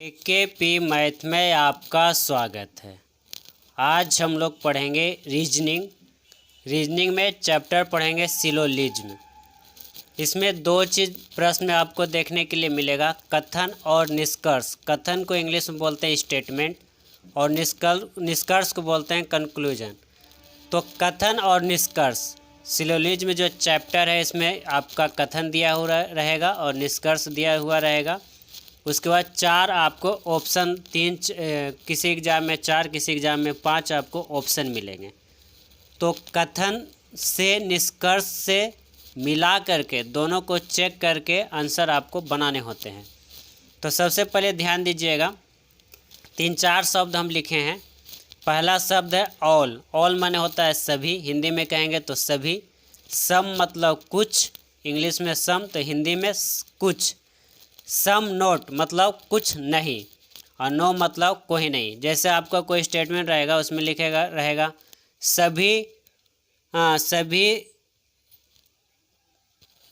KP math में आपका स्वागत है। आज हम लोग पढ़ेंगे रीजनिंग में चैप्टर पढ़ेंगे सिलोजिज्म। इसमें दो चीज़ प्रश्न आपको देखने के लिए मिलेगा, कथन और निष्कर्ष। कथन को इंग्लिश में बोलते हैं स्टेटमेंट और निष्कर्ष को बोलते हैं कंक्लूजन। तो कथन और निष्कर्ष सिलोजिज्म जो चैप्टर है इसमें आपका कथन दिया हुआ रहेगा और निष्कर्ष दिया हुआ रहेगा। उसके बाद चार आपको ऑप्शन, किसी एग्ज़ाम में 4, किसी एग्ज़ाम में 5 आपको ऑप्शन मिलेंगे। तो कथन से निष्कर्ष से मिला करके दोनों को चेक करके आंसर आपको बनाने होते हैं। तो सबसे पहले ध्यान दीजिएगा, 3-4 शब्द हम लिखे हैं। पहला शब्द है ऑल। ऑल माने होता है सभी, हिंदी में कहेंगे तो सभी। सम मतलब कुछ, इंग्लिश में सम तो हिंदी में कुछ। सम नोट मतलब कुछ नहीं, और नो मतलब कोई नहीं। जैसे आपका कोई स्टेटमेंट रहेगा उसमें रहेगा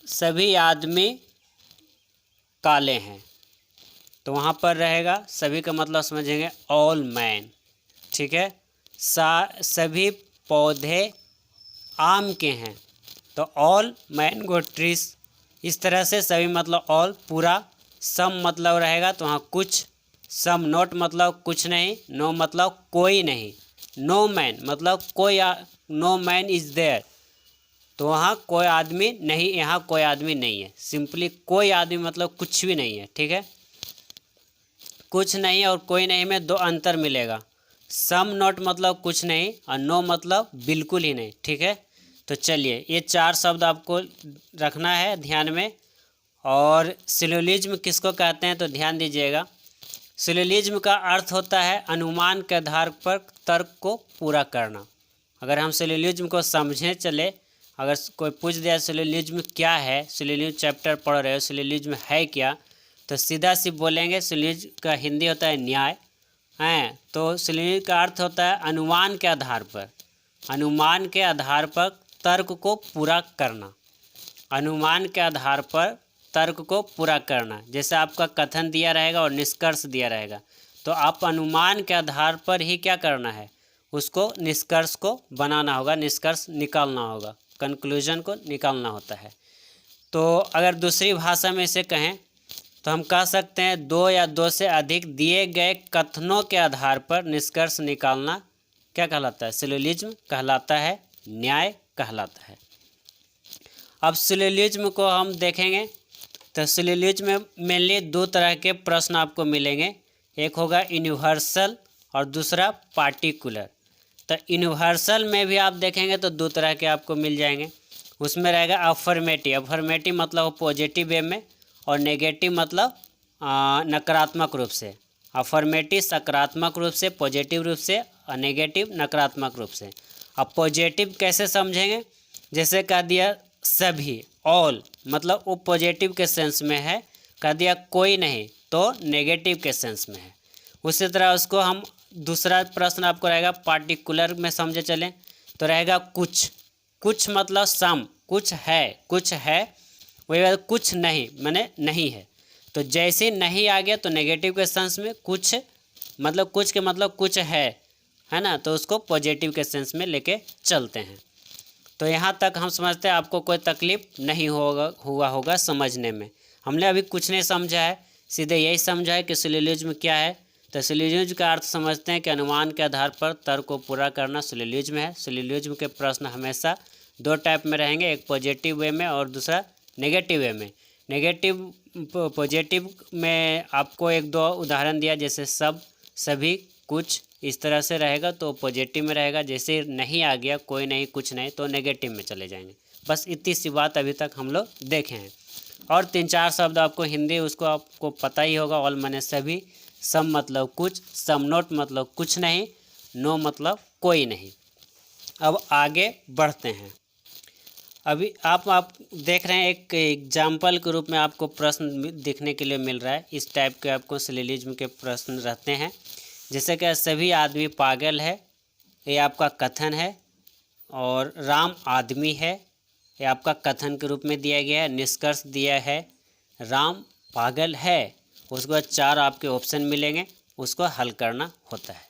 सभी आदमी काले हैं, तो वहाँ पर रहेगा सभी का मतलब समझेंगे ऑल मैन, ठीक है। सभी पौधे आम के हैं, तो ऑल मैंगो ट्रीज। इस तरह से सभी मतलब ऑल पूरा। सम मतलब रहेगा तो वहाँ कुछ। सम नोट मतलब कुछ नहीं। नो मतलब कोई नहीं। नो मैन मतलब कोई, नो मैन इज़ देयर, तो वहाँ कोई आदमी नहीं, यहाँ कोई आदमी नहीं है। सिंपली कोई आदमी मतलब कुछ भी नहीं है, ठीक है। कुछ नहीं और कोई नहीं में दो अंतर मिलेगा। सम नोट मतलब कुछ नहीं और नो मतलब बिल्कुल ही नहीं, ठीक है। तो चलिए, ये 4 शब्द आपको रखना है ध्यान में। और सिलोजिज्म किसको कहते हैं तो ध्यान दीजिएगा। सिलोजिज्म का अर्थ होता है अनुमान के आधार पर तर्क को पूरा करना। अगर हम सिलोजिज्म को समझें चले, अगर कोई पूछ दिया सिलोजिज्म क्या है, सिलोजिज्म चैप्टर पढ़ रहे हो, सिलोजिज्म है क्या, तो सीधा सी बोलेंगे सिलोजिज्म का हिंदी होता है न्याय हैं। तो सिलोजिज्म का अर्थ होता है अनुमान के आधार पर, अनुमान के आधार पर तर्क को पूरा करना। अनुमान के आधार पर तर्क को पूरा करना। जैसे आपका कथन दिया रहेगा और निष्कर्ष दिया रहेगा, तो आप अनुमान के आधार पर ही क्या करना है, उसको निष्कर्ष को बनाना होगा, निष्कर्ष निकालना होगा, कंक्लूजन को निकालना होता है। तो अगर दूसरी भाषा में इसे कहें तो हम कह सकते हैं 2 या 2 से अधिक दिए गए कथनों के आधार पर निष्कर्ष निकालना क्या कहलाता है, सिलोजिज्म कहलाता है, न्याय कहलाता है। अब सिलोजिज्म को हम देखेंगे तो सिलोजिज्म में मेनली 2 तरह के प्रश्न आपको मिलेंगे। एक होगा यूनिवर्सल और दूसरा पार्टिकुलर। तो यूनिवर्सल में भी आप देखेंगे तो 2 तरह के आपको मिल जाएंगे। उसमें रहेगा अफर्मेटिव। अफर्मेटिव मतलब पॉजिटिव वे में और नेगेटिव मतलब नकारात्मक रूप से। अफर्मेटिव सकारात्मक रूप से, पॉजिटिव रूप से, और नेगेटिव नकारात्मक रूप से। अब पॉजिटिव कैसे समझेंगे, जैसे कह दिया सभी, ऑल मतलब वो पॉजिटिव के सेंस में है, कह दिया कोई नहीं तो नेगेटिव के सेंस में है। उसी तरह उसको हम दूसरा प्रश्न आपको रहेगा पार्टिकुलर में समझे चलें तो रहेगा कुछ। कुछ मतलब सम, कुछ है, वही बात कुछ नहीं माने नहीं है। तो जैसे नहीं आ गया तो नेगेटिव के सेंस में, कुछ मतलब कुछ के मतलब कुछ है ना, तो उसको पॉजिटिव के सेंस में लेके चलते हैं। तो यहाँ तक हम समझते हैं आपको कोई तकलीफ नहीं हुआ होगा समझने में। हमने अभी कुछ नहीं समझा है, सीधे यही समझा है कि सिलोजिज्म क्या है। तो सिलोजिज्म का अर्थ समझते हैं कि अनुमान के आधार पर तर्क को पूरा करना सिलोजिज्म है। सिलोजिज्म के प्रश्न हमेशा 2 टाइप में रहेंगे, एक पॉजिटिव वे में और दूसरा नेगेटिव वे में। पॉजिटिव में आपको 1-2 उदाहरण दिया, जैसे सब, सभी, कुछ, इस तरह से रहेगा तो पॉजिटिव में रहेगा। जैसे नहीं आ गया, कोई नहीं, कुछ नहीं, तो नेगेटिव में चले जाएंगे। बस इतनी सी बात अभी तक हम लोग देखे हैं। और 3-4 शब्द आपको हिंदी उसको आपको पता ही होगा। ऑल माने सभी, सम मतलब कुछ, सम नोट मतलब कुछ नहीं, नो मतलब कोई नहीं। अब आगे बढ़ते हैं। अभी आप देख रहे हैं एक एग्जाम्पल के रूप में आपको प्रश्न देखने के लिए मिल रहा है। इस टाइप के आपको सिलोजिज्म के प्रश्न रहते हैं। जैसे कि सभी आदमी पागल है, ये आपका कथन है। और राम आदमी है, ये आपका कथन के रूप में दिया गया है। निष्कर्ष दिया है राम पागल है उसके बाद 4 आपके ऑप्शन मिलेंगे, उसको हल करना होता है।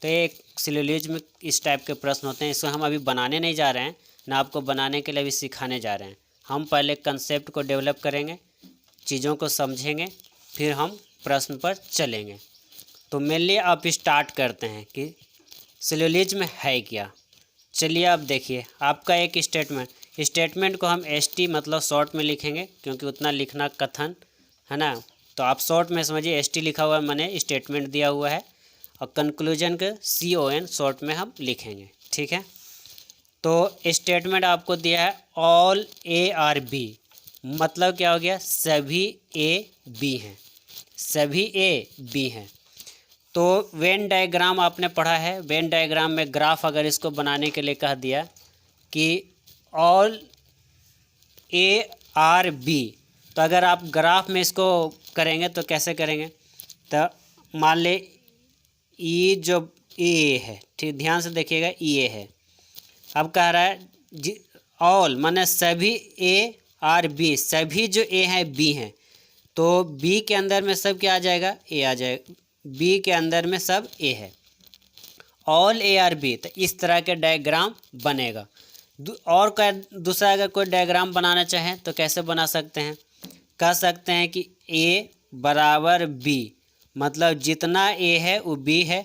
तो ये एक सिलोजिज्म में इस टाइप के प्रश्न होते हैं। इसको हम अभी बनाने नहीं जा रहे हैं, ना आपको बनाने के लिए अभी सिखाने जा रहे हैं। हम पहले कंसेप्ट को डेवलप करेंगे, चीज़ों को समझेंगे, फिर हम प्रश्न पर चलेंगे। तो मेनली आप स्टार्ट करते हैं कि सिलोजिज्म है क्या। चलिए आप देखिए, आपका एक स्टेटमेंट को हम ST मतलब शॉर्ट में लिखेंगे, क्योंकि उतना लिखना कथन है ना। तो आप शॉर्ट में समझिए, ST लिखा हुआ है मैंने, स्टेटमेंट दिया हुआ है, और कंक्लूजन के CON शॉर्ट में हम लिखेंगे, ठीक है। तो स्टेटमेंट आपको दिया है ऑल A आर B, मतलब क्या हो गया, सभी A B हैं, सभी A B हैं। तो वेन डायग्राम आपने पढ़ा है, वेन डायग्राम में ग्राफ अगर इसको बनाने के लिए कह दिया कि ऑल A आर B, तो अगर आप ग्राफ में इसको करेंगे तो कैसे करेंगे, तो मान ले E जो A है, ठीक, ध्यान से देखिएगा, EA है। अब कह रहा है ऑल माने सभी A आर B, सभी जो A हैं B हैं, तो B के अंदर में सब क्या आ जाएगा, A आ जाएगा, B के अंदर में सब A है, ऑल A आर B। तो इस तरह के डायग्राम बनेगा। और दूसरा अगर कोई डायग्राम बनाना चाहें तो कैसे बना सकते हैं, कह सकते हैं कि A बराबर B, मतलब जितना A है वो B है,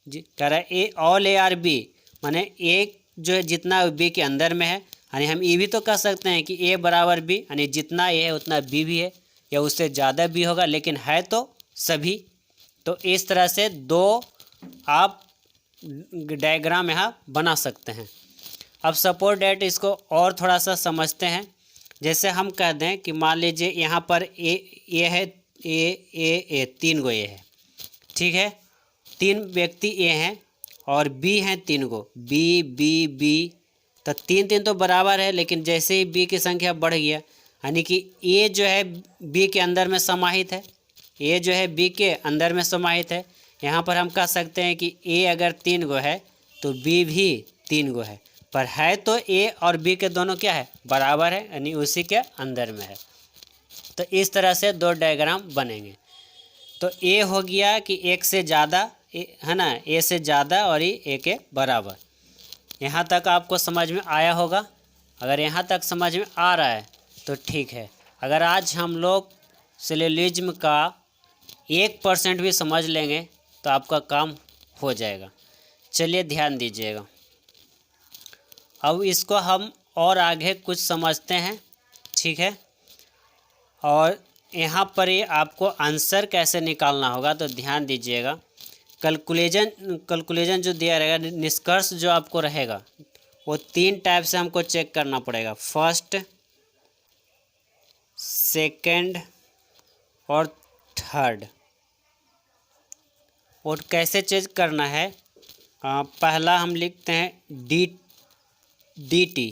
कह रहा है ऑल A आर B, माने एक जो है जितना B के अंदर में है, यानी हम ये भी तो कह सकते हैं कि A बराबर B, यानी जितना A है उतना B भी है, या उससे ज़्यादा भी होगा, लेकिन है तो सभी। तो इस तरह से 2 आप डायग्राम यहाँ बना सकते हैं। अब सपोज डेट इसको और थोड़ा सा समझते हैं। जैसे हम कह दें कि मान लीजिए यहाँ पर ए है, ए 3 गो ए है, ठीक है, 3 व्यक्ति ए हैं, और बी हैं 3 गो, बी बी बी, तो 3 तो बराबर है, लेकिन जैसे ही बी की संख्या बढ़ गया, यानी कि ए जो है बी के अंदर में समाहित है, ए जो है बी के अंदर में समाहित है। यहाँ पर हम कह सकते हैं कि ए अगर 3 गो है तो बी भी 3 गो है, पर है तो ए और बी के दोनों क्या है, बराबर है, यानी उसी के अंदर में है। तो इस तरह से 2 डायग्राम बनेंगे। तो ए हो गया कि एक से ज़्यादा है ना, ए से ज़्यादा और ए के बराबर। यहाँ तक आपको समझ में आया होगा। अगर यहाँ तक समझ में आ रहा है तो ठीक है। अगर आज हम लोग सिलोजिज्म का 1% भी समझ लेंगे तो आपका काम हो जाएगा। चलिए ध्यान दीजिएगा। अब इसको हम और आगे कुछ समझते हैं, ठीक है। और यहाँ पर ये आपको आंसर कैसे निकालना होगा, तो ध्यान दीजिएगा। कैलकुलेशन जो दिया रहेगा, निष्कर्ष जो आपको रहेगा, वो 3 टाइप से हमको चेक करना पड़ेगा, फर्स्ट, सेकंड और थर्ड। और कैसे चेक करना है, पहला हम लिखते हैं DT,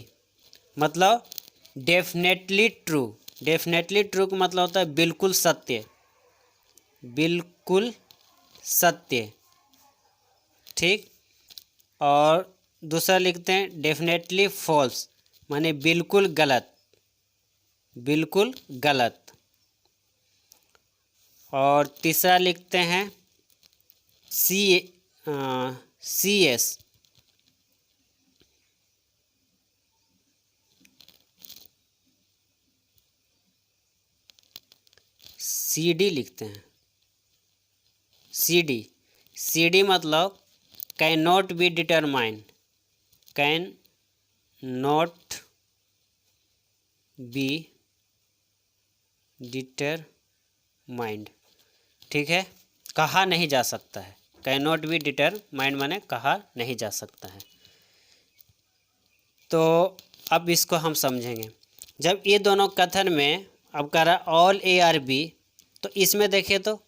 मतलब डेफिनेटली ट्रू। डेफिनेटली ट्रू का मतलब होता है बिल्कुल सत्य, बिल्कुल सत्य, ठीक। और दूसरा लिखते हैं डेफिनेटली फॉल्स, माने बिल्कुल गलत, बिल्कुल गलत। और तीसरा लिखते हैं CS, CD लिखते हैं, CD मतलब can not be determined, can not be determined, ठीक है, कहा नहीं जा सकता है। कैन नॉट बी डिटरमाइंड माने कहा नहीं जा सकता है। तो अब इसको हम समझेंगे। जब ये दोनों कथन में अब कह रहा ऑल A आर B, तो इसमें देखिए तो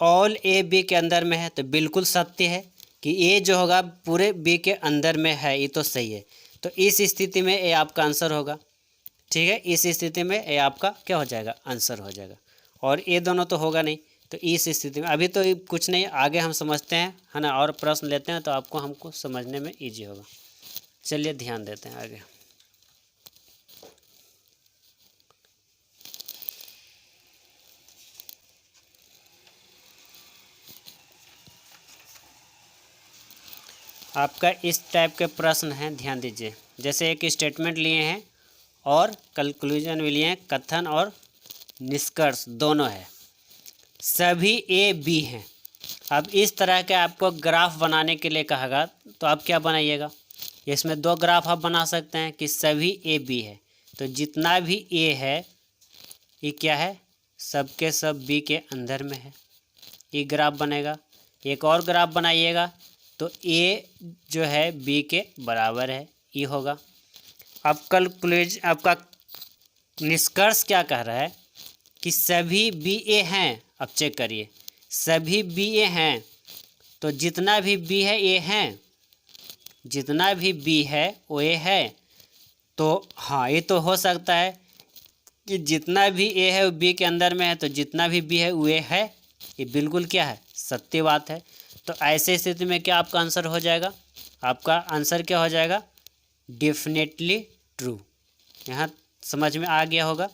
ऑल A B के अंदर में है, तो बिल्कुल सत्य है कि A जो होगा पूरे B के अंदर में है, ये तो सही है। तो इस स्थिति में A आपका आंसर होगा, ठीक है। इस स्थिति में A आपका क्या हो जाएगा, आंसर हो जाएगा। और ये दोनों तो होगा नहीं, तो इस स्थिति में अभी तो कुछ नहीं, आगे हम समझते हैं, है ना, और प्रश्न लेते हैं तो आपको हमको समझने में ईजी होगा। चलिए ध्यान देते हैं आगे। आपका इस टाइप के प्रश्न हैं, ध्यान दीजिए। जैसे एक स्टेटमेंट लिए हैं और कंक्लूजन भी लिए हैं, कथन और निष्कर्ष दोनों है। सभी ए बी हैं। अब इस तरह के आपको ग्राफ बनाने के लिए कहेगा तो आप क्या बनाइएगा, इसमें दो ग्राफ आप बना सकते हैं कि सभी ए बी है, तो जितना भी ए है ये क्या है, सबके सब बी के अंदर में है, ये ग्राफ बनेगा। एक और ग्राफ बनाइएगा तो ए जो है बी के बराबर है, ये होगा। अब आपका निष्कर्ष क्या कह रहा है कि सभी बी ए हैं। अब चेक करिए, सभी बी ए हैं तो जितना भी बी है ए हैं, जितना भी बी है वो ए है। तो हाँ, ये तो हो सकता है कि जितना भी ए है वो बी के अंदर में है, तो जितना भी बी है वो ए है, ये बिल्कुल क्या है, सत्य बात है। तो ऐसे स्थिति में क्या आपका आंसर हो जाएगा, आपका आंसर क्या हो जाएगा, डेफिनेटली ट्रू। यहाँ समझ में आ गया होगा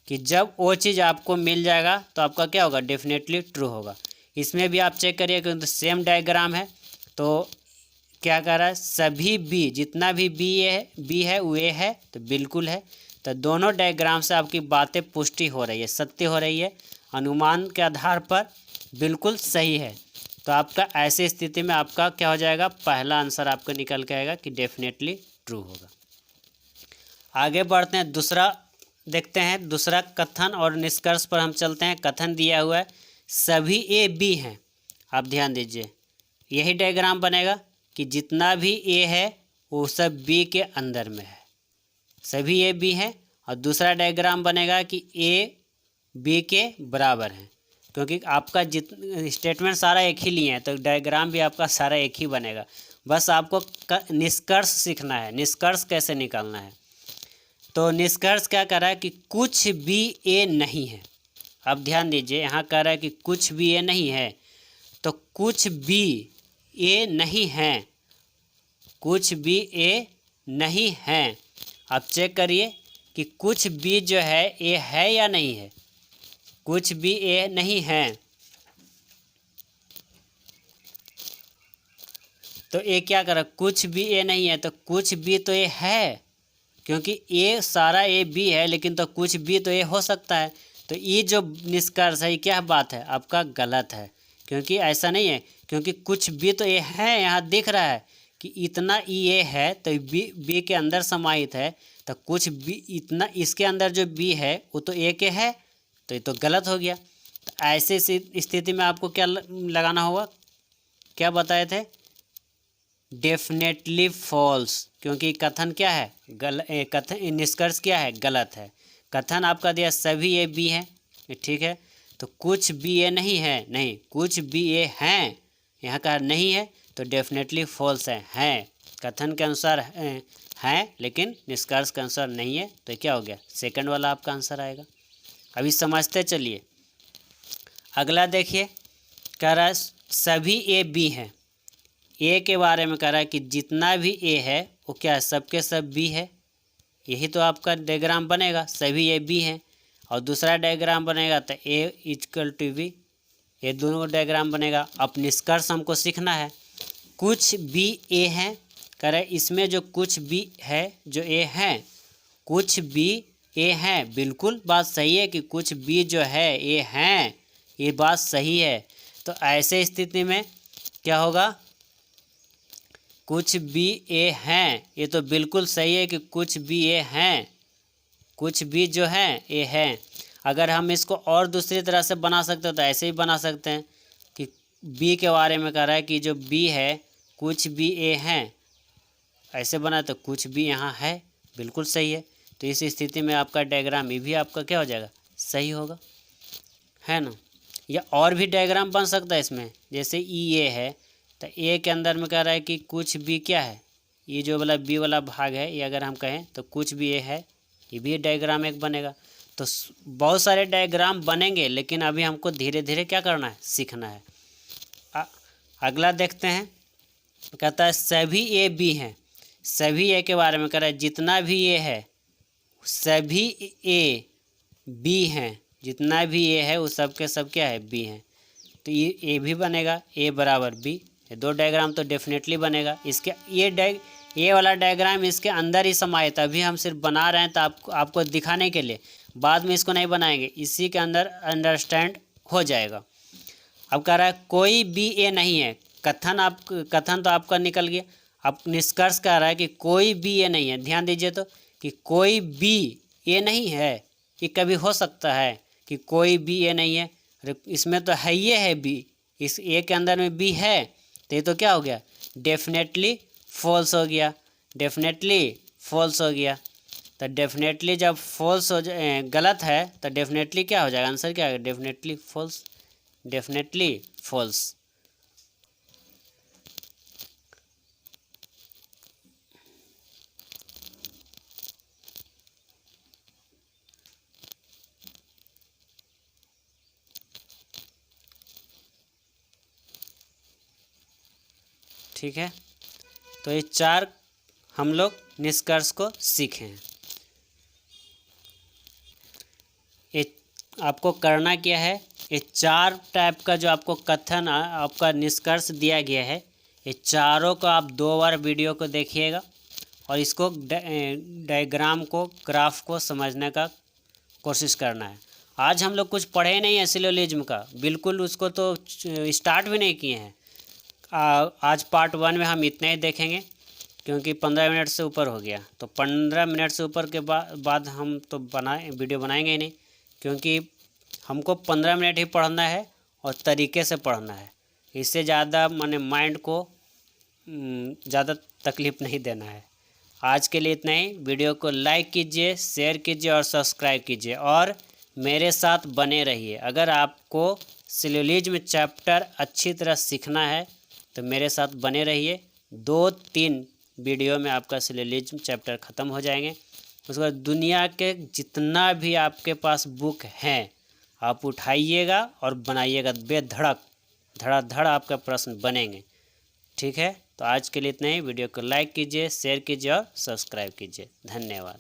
कि जब वो चीज़ आपको मिल जाएगा तो आपका क्या होगा, डेफिनेटली ट्रू होगा। इसमें भी आप चेक करिए क्योंकि सेम डायग्राम है, तो क्या कर रहा है, सभी बी, जितना भी बी है वो ए है, तो बिल्कुल है। तो दोनों डायग्राम से आपकी बातें पुष्टि हो रही है, सत्य हो रही है, अनुमान के आधार पर बिल्कुल सही है। तो आपका ऐसी स्थिति में आपका क्या हो जाएगा, पहला आंसर आपका निकल के आएगा कि डेफिनेटली ट्रू होगा। आगे बढ़ते हैं, दूसरा देखते हैं। दूसरा कथन और निष्कर्ष पर हम चलते हैं। कथन दिया हुआ है सभी ए बी हैं। आप ध्यान दीजिए, यही डायग्राम बनेगा कि जितना भी ए है वो सब बी के अंदर में है, सभी ए बी हैं। और दूसरा डायग्राम बनेगा कि ए बी के बराबर है, क्योंकि आपका स्टेटमेंट सारा एक ही लिए हैं, तो डायग्राम भी आपका सारा एक ही बनेगा। बस आपको निष्कर्ष सीखना है, निष्कर्ष कैसे निकालना है। तो निष्कर्ष क्या कह रहा है कि कुछ भी ए नहीं है। अब ध्यान दीजिए, यहाँ कह रहा है कि कुछ भी ए नहीं है, तो कुछ भी ए नहीं है, कुछ भी ए नहीं है। अब चेक करिए कि कुछ भी जो है ए है या नहीं है, कुछ भी ए नहीं है। तो ए क्या कर रहा है, कुछ भी ए नहीं है, तो कुछ भी तो ए है, क्योंकि ए सारा ए बी है, लेकिन तो कुछ भी तो ए हो सकता है। तो ये जो निष्कर्ष है, ये क्या बात है, आपका गलत है, क्योंकि ऐसा नहीं है। क्योंकि कुछ भी तो ए है, यहाँ दिख रहा है कि इतना ई ए है, तो बी के अंदर समाहित है, तो कुछ भी इतना इसके अंदर जो बी है वो तो ए के है, तो ये तो गलत हो गया। तो ऐसे स्थिति में आपको क्या लगाना होगा, क्या बताए थे, डेफिनेटली फॉल्स, क्योंकि कथन क्या है, कथन निष्कर्ष क्या है, गलत है। कथन आपका दिया सभी ए बी है, ठीक है, तो कुछ भी ए नहीं है, नहीं, कुछ भी ए हैं, यहाँ का नहीं है, तो डेफिनेटली फॉल्स है। कथन के अनुसार है लेकिन निष्कर्ष के अनुसार नहीं है, तो क्या हो गया, सेकंड वाला आपका आंसर आएगा। अभी समझते चलिए। अगला देखिए, कह रहा है सभी ए बी हैं। ए के बारे में कह रहा है कि जितना भी ए है वो क्या है, सबके सब बी है। यही तो आपका डायग्राम बनेगा, सभी ए बी हैं। और दूसरा डायग्राम बनेगा तो ए इक्वल टू बी, ये दोनों डायग्राम बनेगा। अब निष्कर्ष हमको सीखना है, कुछ भी ए हैं, कह रहा है इसमें जो कुछ भी है, जो ए हैं, कुछ भी ए हैं, बिल्कुल बात सही है कि कुछ भी जो है ए हैं, ये बात सही है। तो ऐसे स्थिति में क्या होगा, कुछ भी ए हैं, ये तो बिल्कुल सही है कि कुछ भी ए हैं, कुछ भी जो है ए हैं। अगर हम इसको और दूसरी तरह से बना सकते हैं तो ऐसे ही बना सकते हैं कि बी के बारे में कह रहा है कि जो बी है कुछ भी ए हैं, ऐसे बना तो कुछ भी यहाँ है, बिल्कुल सही है। तो इस स्थिति में आपका डायग्राम ये भी आपका क्या हो जाएगा, सही होगा, है ना। या और भी डायग्राम बन सकता है इसमें, जैसे ई ए है, तो ए के अंदर में कह रहा है कि कुछ भी क्या है, ये जो वाला बी वाला भाग है, ये अगर हम कहें तो कुछ भी ए है, ये भी डायग्राम एक बनेगा। तो बहुत सारे डायग्राम बनेंगे, लेकिन अभी हमको धीरे धीरे क्या करना है, सीखना है। अगला देखते हैं, कहता है सभी ए बी हैं। सभी ए के बारे में कह रहा है जितना भी ए है, सभी ए बी हैं, जितना भी ए है वो सब के सब क्या है, बी हैं। तो ये ए भी बनेगा, ए बराबर बी, ये 2 डायग्राम तो डेफिनेटली बनेगा। इसके ये वाला डायग्राम इसके अंदर ही समाहित है, अभी हम सिर्फ बना रहे हैं तो आपको दिखाने के लिए, बाद में इसको नहीं बनाएंगे, इसी के अंदर अंडरस्टैंड हो जाएगा। अब कह रहा है कोई भी ए नहीं है, कथन तो आपका निकल गया। अब निष्कर्ष कह रहा है कि कोई भी ए नहीं है। ध्यान दीजिए तो कि कोई भी ए नहीं है, ये कभी हो सकता है कि कोई भी ए नहीं है? इसमें तो है, ये है बी, इस ए के अंदर में बी है, तो ये तो क्या हो गया, डेफिनेटली फॉल्स हो गया, डेफिनेटली फॉल्स हो गया। तो डेफिनेटली जब फॉल्स हो जाए, गलत है, तो डेफिनेटली क्या हो जाएगा, आंसर क्या है, डेफिनेटली फॉल्स, डेफिनेटली फॉल्स। ठीक है, तो ये 4 हम लोग निष्कर्ष को सीखे हैं। ये आपको करना क्या है, ये 4 टाइप का जो आपको कथन आपका निष्कर्ष दिया गया है, ये चारों को आप 2 बार वीडियो को देखिएगा और इसको डायग्राम को, ग्राफ को समझने का कोशिश करना है। आज हम लोग कुछ पढ़े नहीं है सिलोजिज्म का, बिल्कुल उसको तो स्टार्ट भी नहीं किए हैं। आज पार्ट 1 में हम इतना ही देखेंगे, क्योंकि 15 मिनट से ऊपर हो गया, तो 15 मिनट से ऊपर के बाद हम तो वीडियो बनाएंगे ही नहीं, क्योंकि हमको 15 मिनट ही पढ़ना है और तरीके से पढ़ना है। इससे ज़्यादा माने माइंड को ज़्यादा तकलीफ़ नहीं देना है। आज के लिए इतना ही। वीडियो को लाइक कीजिए, शेयर कीजिए और सब्सक्राइब कीजिए और मेरे साथ बने रहिए। अगर आपको सिलोजिज्म चैप्टर अच्छी तरह सीखना है तो मेरे साथ बने रहिए। 2-3 वीडियो में आपका सिलोजिज्म चैप्टर ख़त्म हो जाएंगे। उसके बाद दुनिया के जितना भी आपके पास बुक हैं आप उठाइएगा और बनाइएगा, बेधड़क धड़ाधड़ आपका प्रश्न बनेंगे। ठीक है, तो आज के लिए इतना ही। वीडियो को लाइक कीजिए, शेयर कीजिए और सब्सक्राइब कीजिए। धन्यवाद।